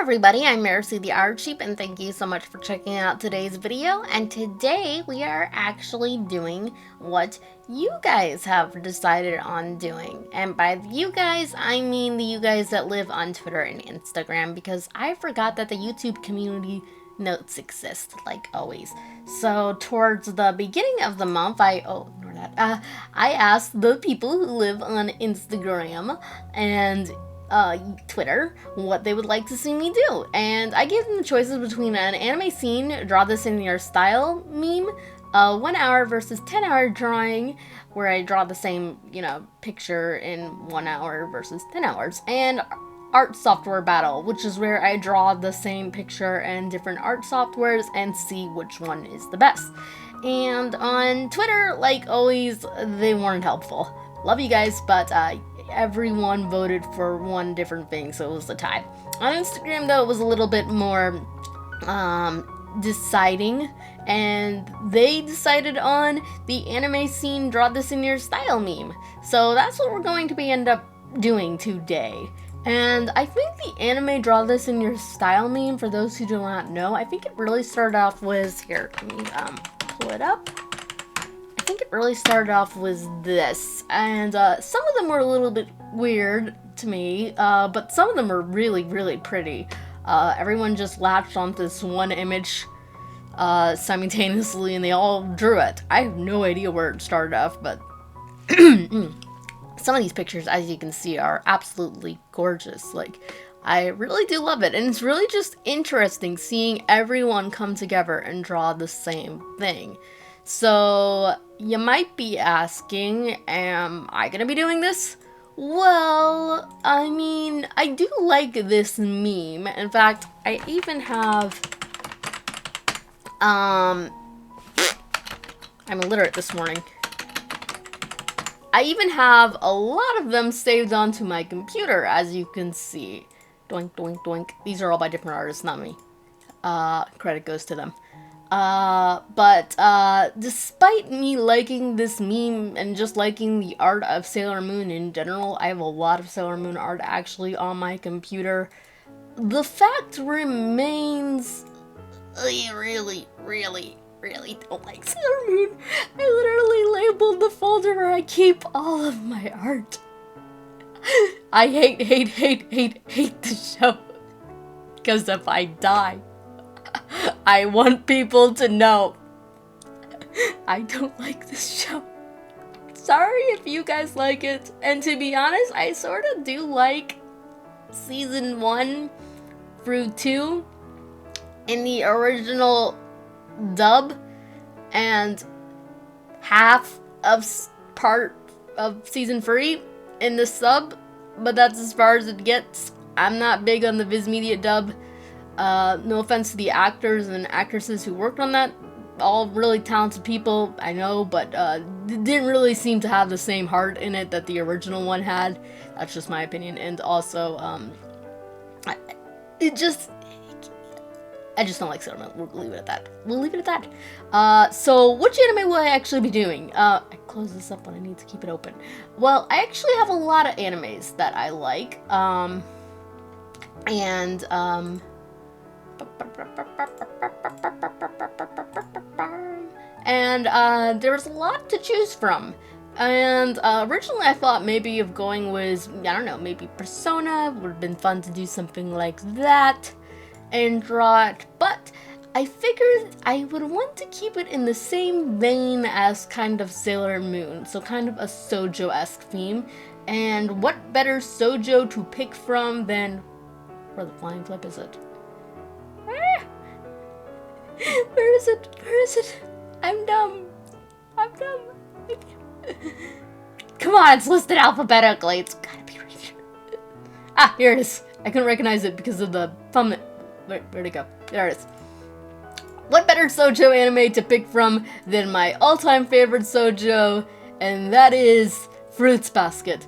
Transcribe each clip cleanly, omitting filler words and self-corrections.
everybody, I'm Merisu the Art Sheep, and thank you so much for checking out today's video. And today we are actually doing what you guys have decided on doing. And by you guys, I mean the you guys that live on Twitter and Instagram, because I forgot that the YouTube community notes exist, like always. So towards the beginning of the month, I asked the people who live on Instagram and Twitter what they would like to see me do, and I gave them the choices between an anime scene, draw this in your style meme, 1 hour versus 10-hour drawing, where I draw the same, picture in 1 hour versus 10 hours, and art software battle, which is where I draw the same picture in different art softwares and see which one is the best. And on Twitter, like always, they weren't helpful. Love you guys, but everyone voted for one different thing, so it was a tie. On Instagram, though, it was a little bit more deciding, and they decided on the anime scene, draw this in your style meme. So that's what we're going to end up doing today. And I think the anime draw this in your style meme, for those who do not know, I think it really started off with, here, let me pull it up. I think it really started off with this, and some of them were a little bit weird to me, but some of them were really, really pretty. Everyone just latched onto this one image simultaneously, and they all drew it. I have no idea where it started off, but some of these pictures, as you can see, are absolutely gorgeous. Like, I really do love it, and it's really just interesting seeing everyone come together and draw the same thing. So, you might be asking, am I gonna be doing this? Well, I mean, I do like this meme. In fact, I even have, I'm illiterate this morning. I even have a lot of them saved onto my computer, as you can see. Doink, doink, doink. These are all by different artists, not me. Credit goes to them. But despite me liking this meme and just liking the art of Sailor Moon in general, I have a lot of Sailor Moon art actually on my computer. The fact remains, I really don't like Sailor Moon. I literally labeled the folder where I keep all of my art. I hate the show. Because if I die, I want people to know I don't like this show. Sorry if you guys like it. And to be honest, I sort of do like season 1 through 2 in the original dub, and half of part of season 3 in the sub, but that's as far as it gets. I'm not big on the Viz Media dub. No offense to the actors and actresses who worked on that. All really talented people, I know, but didn't really seem to have the same heart in it that the original one had. That's just my opinion. And also, I just don't like Sailor Moon. We'll leave it at that. So which anime will I actually be doing? I close this up when I need to keep it open. Well, I actually have a lot of animes that I like. And there's a lot to choose from. And originally I thought maybe of going with, I don't know, maybe Persona. Would have been fun to do something like that and draw it, but I figured I would want to keep it in the same vein as kind of Sailor Moon, so kind of a shoujo-esque theme. And what better shoujo to pick from than, where the flying flip is it? Where is it? I'm dumb. Come on, it's listed alphabetically. It's gotta be right here. Ah, here it is. I couldn't recognize it because of the thumbnail. Where'd it go? There it is. What better shoujo anime to pick from than my all-time favorite shoujo, and that is Fruits Basket.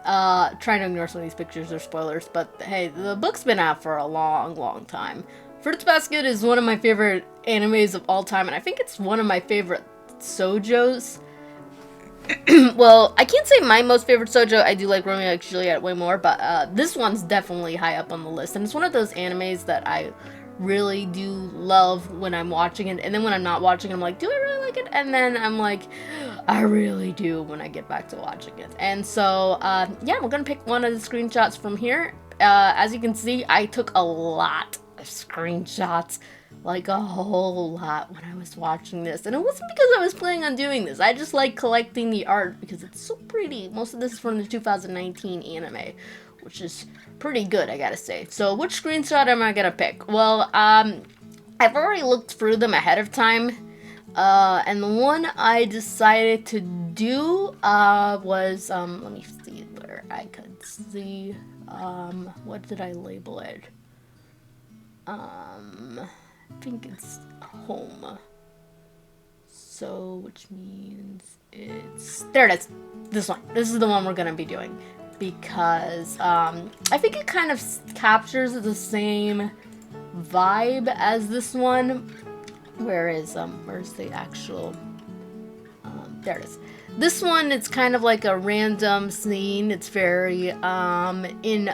Trying to ignore some of these pictures or spoilers, but hey, the book's been out for a long time. Fruits Basket is one of my favorite animes of all time, and I think it's one of my favorite shoujos. Well, I can't say my most favorite shoujo. I do like Romeo x Juliet way more, but this one's definitely high up on the list. And it's one of those animes that I really do love when I'm watching it. And then when I'm not watching it, I'm like, do I really like it? And then I'm like, I really do when I get back to watching it. And so, yeah, we're going to pick one of the screenshots from here. As you can see, I took a lot of screenshots, like a whole lot, when I was watching this. And it wasn't because I was planning on doing this. I just like collecting the art because it's so pretty. Most of this is from the 2019 anime, which is pretty good, I gotta say. So which screenshot am I gonna pick? Well, I've already looked through them ahead of time. And the one I decided to do was, let me see where I could see, what did I label it? I think it's home. So, which means it's, there it is. This one. This is the one we're gonna be doing. Because, I think it kind of captures the same vibe as this one. Whereas, where's the actual, there it is. This one, it's kind of like a random scene. It's very, in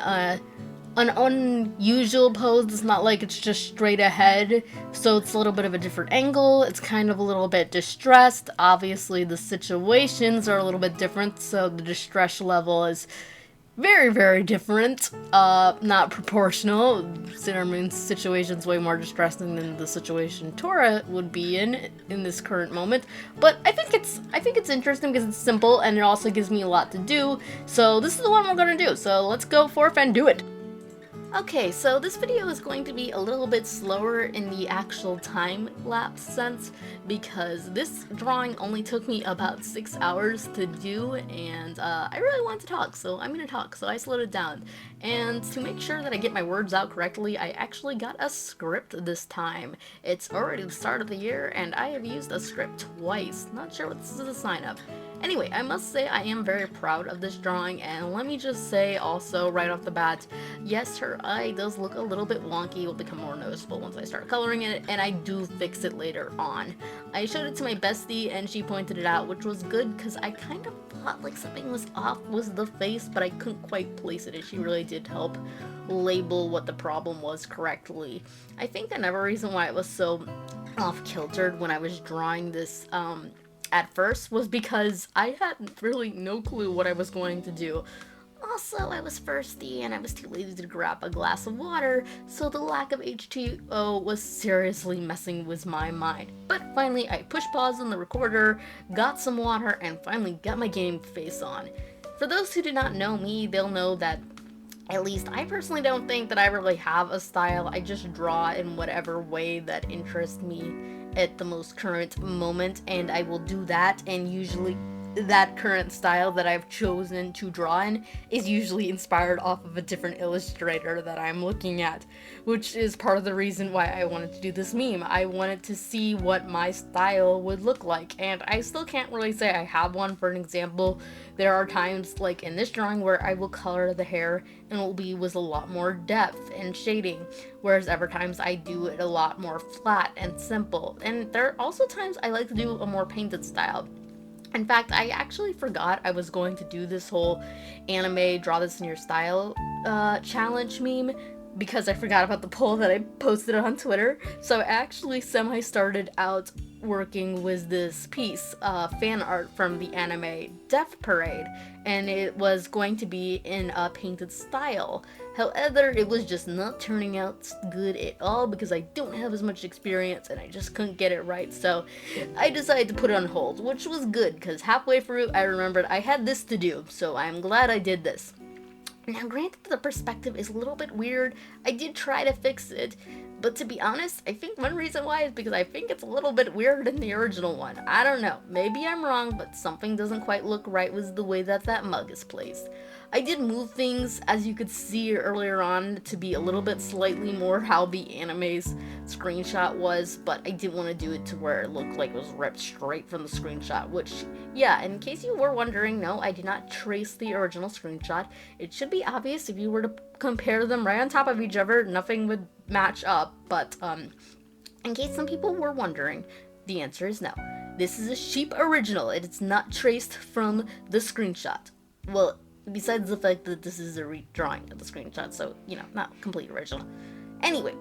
an unusual pose. It's not like it's just straight ahead, so it's a little bit of a different angle. It's kind of a little bit distressed. Obviously, the situations are a little bit different, so the distress level is very, very different. Not proportional. Cinnamon situation's way more distressing than the situation Tora would be in this current moment. But I think it's interesting because it's simple and it also gives me a lot to do. So this is the one we're gonna do. So let's go forth and do it. Okay, so this video is going to be a little bit slower in the actual time-lapse sense because this drawing only took me about 6 hours to do, and I really want to talk, so I'm gonna talk, so I slowed it down. And to make sure that I get my words out correctly, I actually got a script this time. It's already the start of the year, and I have used a script twice. Not sure what this is a sign of. Anyway, I must say I am very proud of this drawing, and let me just say also right off the bat, yes, her eye does look a little bit wonky. It will become more noticeable once I start coloring it, and I do fix it later on. I showed it to my bestie, and she pointed it out, which was good, because I kind of thought like something was off with the face, but I couldn't quite place it, and she really did help label what the problem was correctly. I think another reason why it was so off-kiltered when I was drawing this, at first was because I had really no clue what I was going to do. Also, I was thirsty and I was too lazy to grab a glass of water, so the lack of H2O was seriously messing with my mind. But finally, I pushed pause on the recorder, got some water, and finally got my game face on. For those who do not know me, they'll know that at least I personally don't think that I really have a style. I just draw in whatever way that interests me at the most current moment, and I will do that, and usually that current style that I've chosen to draw in is usually inspired off of a different illustrator that I'm looking at, which is part of the reason why I wanted to do this meme. I wanted to see what my style would look like, and I still can't really say I have one. For an example, there are times like in this drawing where I will color the hair and it will be with a lot more depth and shading, whereas other times I do it a lot more flat and simple. And there are also times I like to do a more painted style. In fact, I actually forgot I was going to do this whole anime draw this in your style challenge meme because I forgot about the poll that I posted on Twitter. So I actually semi-started out working with this piece, fan art from the anime Death Parade, and it was going to be in a painted style. However, it was just not turning out good at all because I don't have as much experience and I just couldn't get it right, so I decided to put it on hold, which was good because halfway through I remembered I had this to do, so I'm glad I did this. Now, granted, the perspective is a little bit weird. I did try to fix it, but to be honest, I think one reason why is because I think it's a little bit weirder than the original one. I don't know. Maybe I'm wrong, but something doesn't quite look right with the way that that mug is placed. I did move things, as you could see earlier on, to be a little bit slightly more how the anime's screenshot was, but I didn't want to do it to where it looked like it was ripped straight from the screenshot, which, yeah, in case you were wondering, no, I did not trace the original screenshot. It should be obvious if you were to compare them right on top of each other, nothing would match up, but, in case some people were wondering, the answer is no. This is a sheep original. It is not traced from the screenshot. Well, besides the fact that this is a redrawing of the screenshot, so, not complete original. Anyway,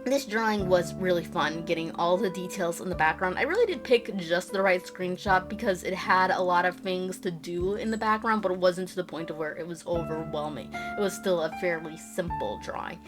this drawing was really fun, getting all the details in the background. I really did pick just the right screenshot because it had a lot of things to do in the background, but it wasn't to the point of where it was overwhelming. It was still a fairly simple drawing.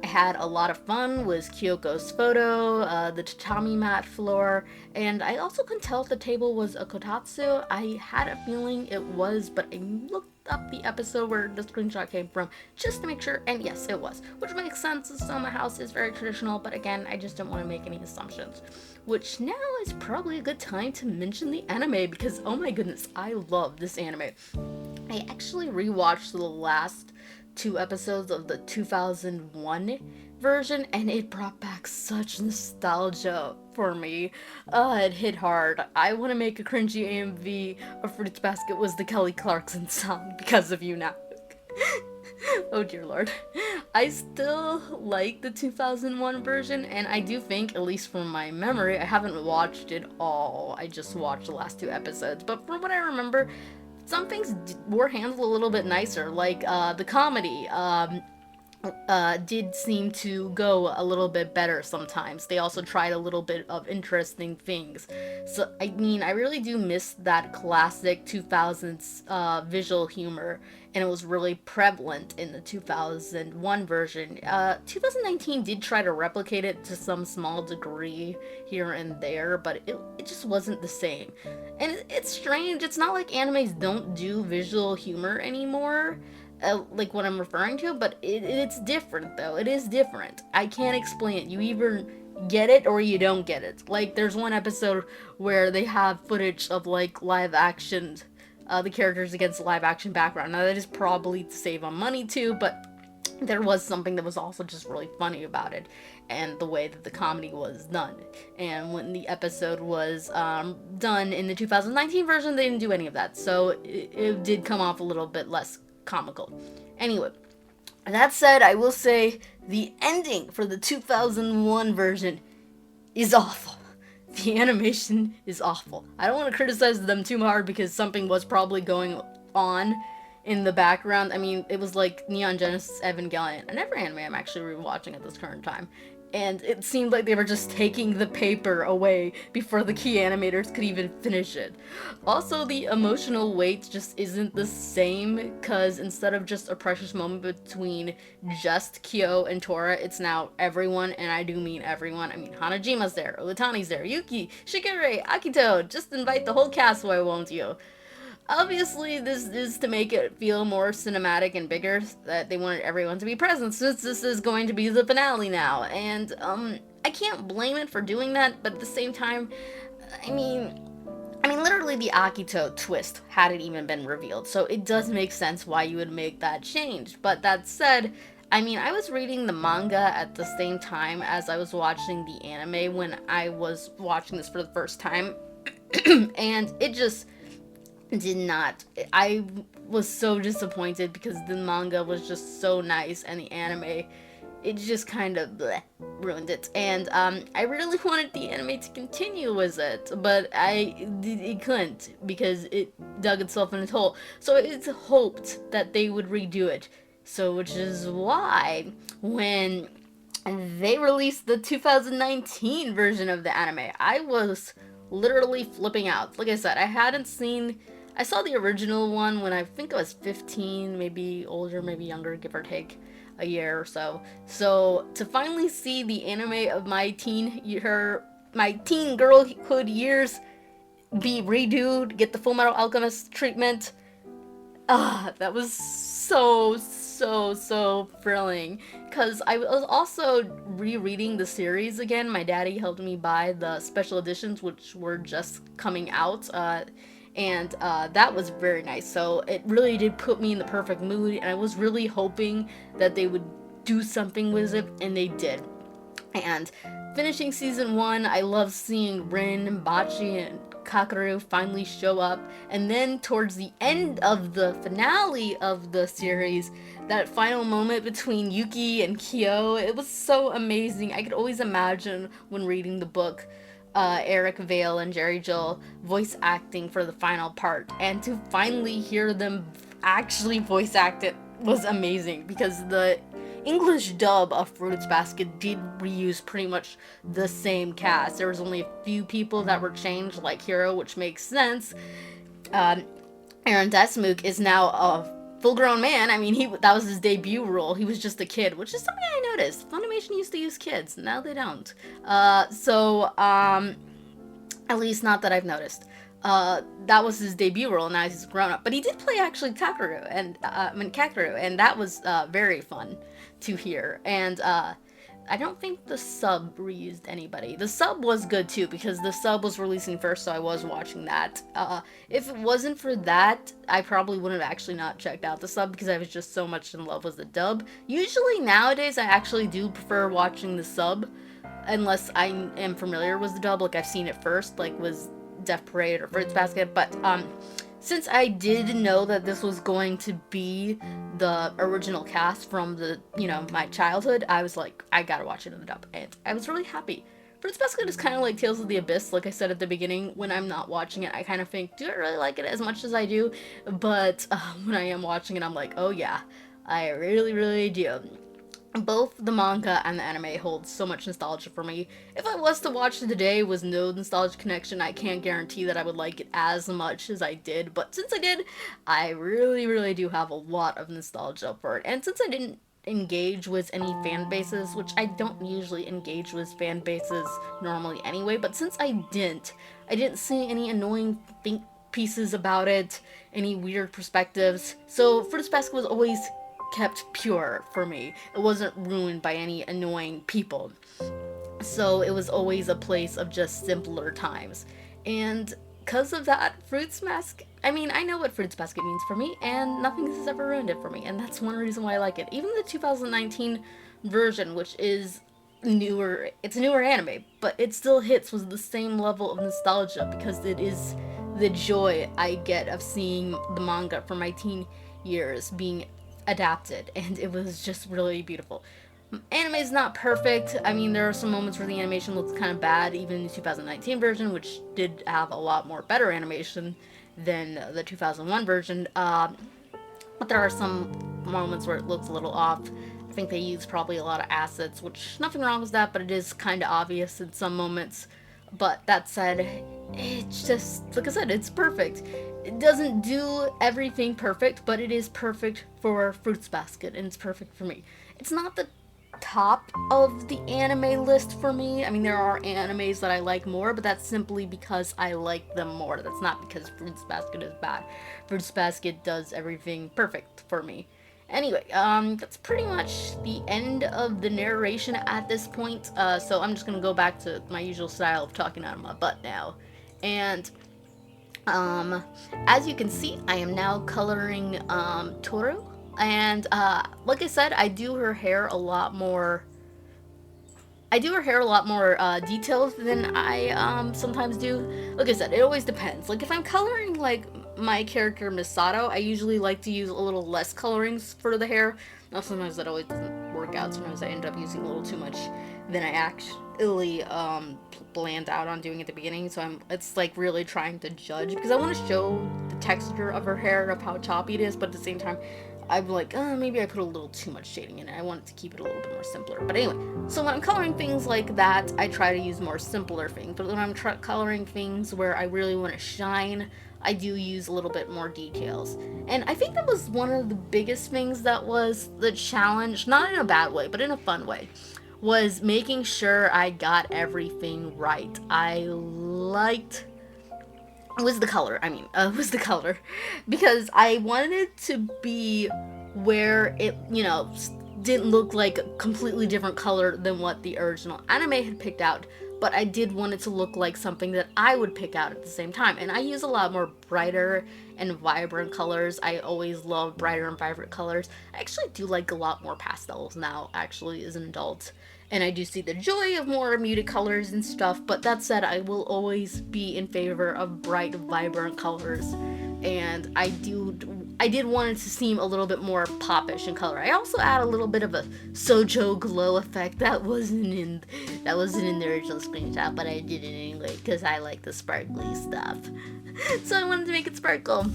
I had a lot of fun with Kyoko's photo, the tatami mat floor, and I also couldn't tell if the table was a kotatsu. I had a feeling it was, but I looked up the episode where the screenshot came from just to make sure, and yes, it was, which makes sense. The Soma house is very traditional, but again, I just don't want to make any assumptions. Which now is probably a good time to mention the anime because oh my goodness, I love this anime. I actually rewatched the last 2 episodes of the 2001 version, and it brought back such nostalgia for me. It hit hard. I want to make a cringy AMV of Fruits Basket was the Kelly Clarkson song because of you now. Oh dear lord. I still like the 2001 version, and I do think, at least from my memory, I haven't watched it all. I just watched the last 2 episodes, but from what I remember, some things were handled a little bit nicer, like the comedy did seem to go a little bit better sometimes. They also tried a little bit of interesting things. So, I mean, I really do miss that classic 2000s visual humor, and it was really prevalent in the 2001 version. 2019 did try to replicate it to some small degree here and there, but it just wasn't the same. And it's strange. It's not like animes don't do visual humor anymore, like what I'm referring to, but it's different though. It is different. I can't explain it. You either get it or you don't get it. Like there's one episode where they have footage of like live action, the characters against live action background. Now that is probably to save on money too, but there was something that was also just really funny about it, and the way that the comedy was done. And when the episode was done in the 2019 version, they didn't do any of that, so it did come off a little bit less comical. Anyway, that said, I will say the ending for the 2001 version is awful. The animation is awful. I don't want to criticize them too hard because something was probably going on in the background. I mean, it was like Neon Genesis Evangelion, another anime I'm actually rewatching at this current time. And it seemed like they were just taking the paper away before the key animators could even finish it. Also, the emotional weight just isn't the same, because instead of just a precious moment between just Kyo and Tora, it's now everyone, and I do mean everyone. I mean, Hanajima's there, Utani's there, Yuki, Shigure, Akito, just invite the whole cast, why won't you? Obviously, this is to make it feel more cinematic and bigger, that they wanted everyone to be present, since this is going to be the finale now, and, I can't blame it for doing that, but at the same time, I mean, literally the Akito twist hadn't even been revealed, so it does make sense why you would make that change. But that said, I mean, I was reading the manga at the same time as I was watching the anime when I was watching this for the first time, and it just did not. I was so disappointed because the manga was just so nice, and the anime, it just kind of bleh, ruined it. And I really wanted the anime to continue with it, but it couldn't because it dug itself in its hole. So it's hoped that they would redo it. So, which is why when they released the 2019 version of the anime, I was literally flipping out. Like I said, I saw the original one when I think I was 15, maybe older, maybe younger, give or take a year or so. So to finally see the anime of my teen girlhood years be redoed, get the Full Metal Alchemist treatment, that was so thrilling. Because I was also rereading the series again. My daddy helped me buy the special editions, which were just coming out, and that was very nice. So it really did put me in the perfect mood, and I was really hoping that they would do something with it, and they did. And finishing season 1, I love seeing Rin, Bachi, and Kakaru finally show up, and then towards the end of the finale of the series, that final moment between Yuki and Kyo, it was so amazing. I could always imagine when reading the book Eric Vale and Jerry Jill voice acting for the final part, and to finally hear them actually voice act it was amazing, because the English dub of Fruits Basket did reuse pretty much the same cast. There was only a few people that were changed, like Hero, which makes sense. Aaron Desmook is now a full-grown man. I mean, that was his debut role. He was just a kid, which is something I noticed. Funimation used to use kids, now they don't. At least not that I've noticed. That was his debut role. Now he's grown up, but he did play actually Kakeru, and that was very fun to hear. And I don't think the sub reused anybody. The sub was good too, because the sub was releasing first, so I was watching that. If it wasn't for that, I probably wouldn't have actually not checked out the sub, because I was just so much in love with the dub. Usually nowadays, I actually do prefer watching the sub, unless I am familiar with the dub, like I've seen it first, like was Death Parade or Fruits Basket. But since I did know that this was going to be the original cast from the, my childhood, I was like, I gotta watch it in the dub, and I was really happy. Fruits Basket is kind of like Tales of the Abyss, like I said at the beginning. When I'm not watching it, I kind of think, do I really like it as much as I do? But when I am watching it, I'm like, oh yeah, I really, really do. Both the manga and the anime hold so much nostalgia for me. If I was to watch it today with no nostalgia connection, I can't guarantee that I would like it as much as I did. But since I did, I really, really do have a lot of nostalgia for it. And since I didn't engage with any fan bases, which I don't usually engage with fan bases normally anyway, but since I didn't see any annoying think pieces about it, any weird perspectives. So Fruits Basket was always kept pure for me. It wasn't ruined by any annoying people. So it was always a place of just simpler times. And because of that, I know what Fruits Basket means for me, and nothing has ever ruined it for me. And that's one reason why I like it. Even the 2019 version, which is newer, it's a newer anime, but it still hits with the same level of nostalgia, because it is the joy I get of seeing the manga from my teen years being adapted, and it was just really beautiful. Anime is not perfect. I mean, there are some moments where the animation looks kind of bad, even in the 2019 version, which did have a lot more better animation than the 2001 version. But there are some moments where it looks a little off. I think they use probably a lot of assets, which nothing wrong with that, but it is kind of obvious in some moments. But that said, it's just, like I said, it's perfect. It doesn't do everything perfect, but it is perfect for Fruits Basket, and it's perfect for me. It's not the top of the anime list for me. I mean, there are animes that I like more, but that's simply because I like them more. That's not because Fruits Basket is bad. Fruits Basket does everything perfect for me. Anyway, that's pretty much the end of the narration at this point. So I'm just gonna go back to my usual style of talking out of my butt now. And as you can see, I am now coloring Torhu, and like I said, I do her hair a lot more. Detailed than I sometimes do. Like I said, it always depends. Like if I'm coloring like my character Misato, I usually like to use a little less colorings for the hair. Now sometimes that always doesn't work out. Sometimes I end up using a little too much than I actually planned out on doing at the beginning. So it's like really trying to judge, because I want to show the texture of her hair, of how choppy it is, but at the same time I'm like, maybe I put a little too much shading in it. I wanted to keep it a little bit more simpler. But anyway, so when I'm coloring things like that, I try to use more simpler things. But when I'm coloring things where I really want to shine, I do use a little bit more details. And I think that was one of the biggest things that was the challenge, not in a bad way, but in a fun way, was making sure I got everything right. Was the color, because I wanted it to be where it, didn't look like a completely different color than what the original anime had picked out, but I did want it to look like something that I would pick out at the same time. And I use a lot more brighter and vibrant colors. I always love brighter and vibrant colors. I actually do like a lot more pastels now, actually, as an adult. And I do see the joy of more muted colors and stuff, but that said, I will always be in favor of bright, vibrant colors. And I do I did want it to seem a little bit more popish in color. I also add a little bit of a Sojo glow effect that wasn't in the original screenshot, but I did it anyway because I like the sparkly stuff. So I wanted to make it sparkle.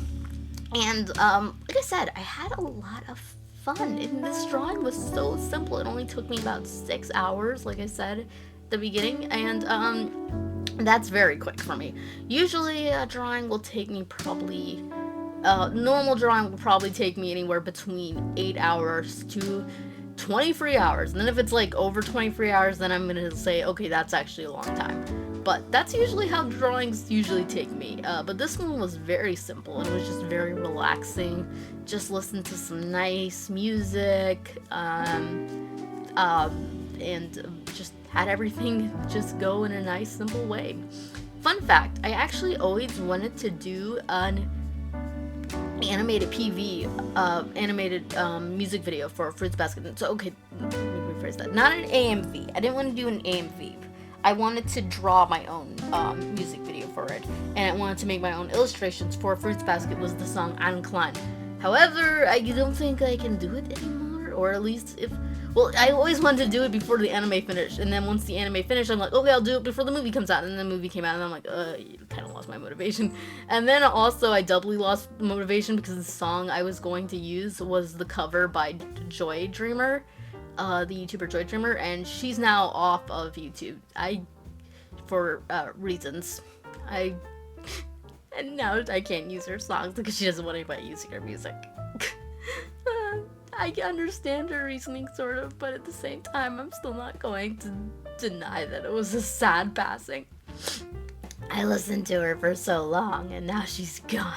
And like I said, I had a lot of fun. And this drawing was so simple. It only took me about 6 hours, like I said at the beginning, and that's very quick for me. Usually a drawing will take me probably normal drawing will probably take me anywhere between 8 hours to 23 hours. And then if it's like over 23 hours, then I'm gonna say, okay, that's actually a long time. But that's usually how drawings usually take me. But this one was very simple. It was just very relaxing. Just listen to some nice music, and just had everything just go in a nice, simple way. Fun fact, I actually always wanted to do an animated music video for Fruits Basket. So, okay, let me rephrase that. Not an AMV. I didn't want to do an AMV. I wanted to draw my own music video for it, and I wanted to make my own illustrations for Fruits Basket was the song I'm Klein. However, I don't think I can do it anymore, or at least well, I always wanted to do it before the anime finished, and then once the anime finished, I'm like, okay, I'll do it before the movie comes out, and then the movie came out, and I'm like, you kind of lost my motivation. And then also, I doubly lost motivation because the song I was going to use was the cover by Joy Dreamer, the YouTuber Joy Dreamer, and she's now off of YouTube. For reasons. And now I can't use her songs because she doesn't want anybody using her music. I understand her reasoning, sort of, but at the same time, I'm still not going to deny that it was a sad passing. I listened to her for so long, and now she's gone.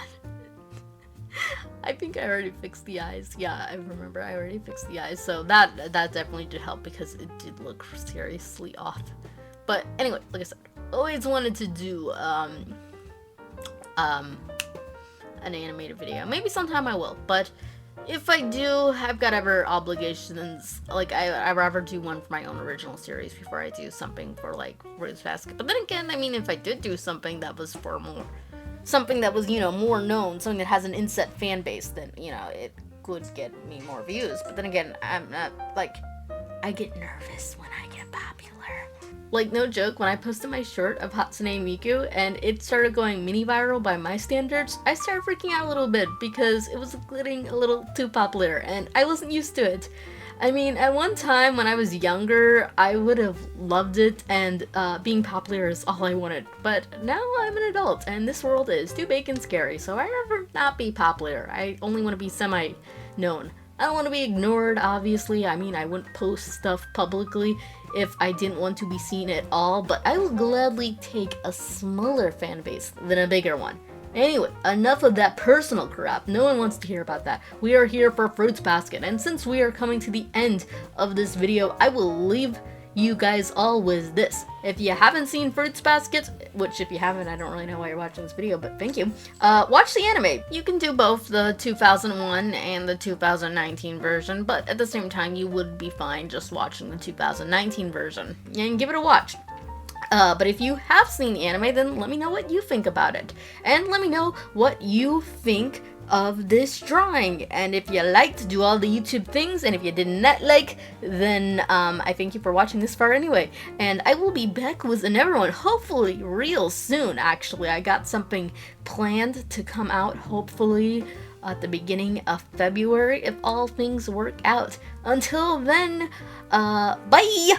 I think I already fixed the eyes. Yeah, I remember I already fixed the eyes, so that definitely did help because it did look seriously off. But anyway, like I said, always wanted to do an animated video. Maybe sometime I will, but if I do, I've got other obligations. Like, I'd rather do one for my own original series before I do something for, like, Fruits Basket. But then again, I mean, if I did do something that was for something that was, more known, something that has an inset fan base, then, it could get me more views. But then again, I'm not, like, I get nervous when I get popular. Like, no joke, when I posted my shirt of Hatsune Miku and it started going mini viral by my standards, I started freaking out a little bit because it was getting a little too popular and I wasn't used to it. I mean, at one time when I was younger, I would have loved it and being popular is all I wanted. But now I'm an adult and this world is too big and scary, so I'd rather not be popular. I only want to be semi-known. I don't want to be ignored, obviously. I mean, I wouldn't post stuff publicly if I didn't want to be seen at all, but I will gladly take a smaller fan base than a bigger one. Anyway, enough of that personal crap. No one wants to hear about that. We are here for Fruits Basket, and since we are coming to the end of this video, I will leave you guys all with this. If you haven't seen Fruits Basket, which if you haven't, I don't really know why you're watching this video, but thank you. Watch the anime. You can do both the 2001 and the 2019 version, but at the same time, you would be fine just watching the 2019 version and give it a watch. But if you have seen the anime, then let me know what you think about it. And let me know what you think of this drawing. And if you liked, do all the YouTube things. And if you did not like, then I thank you for watching this far anyway. And I will be back with another one, hopefully real soon, actually. I got something planned to come out, hopefully at the beginning of February, if all things work out. Until then, bye!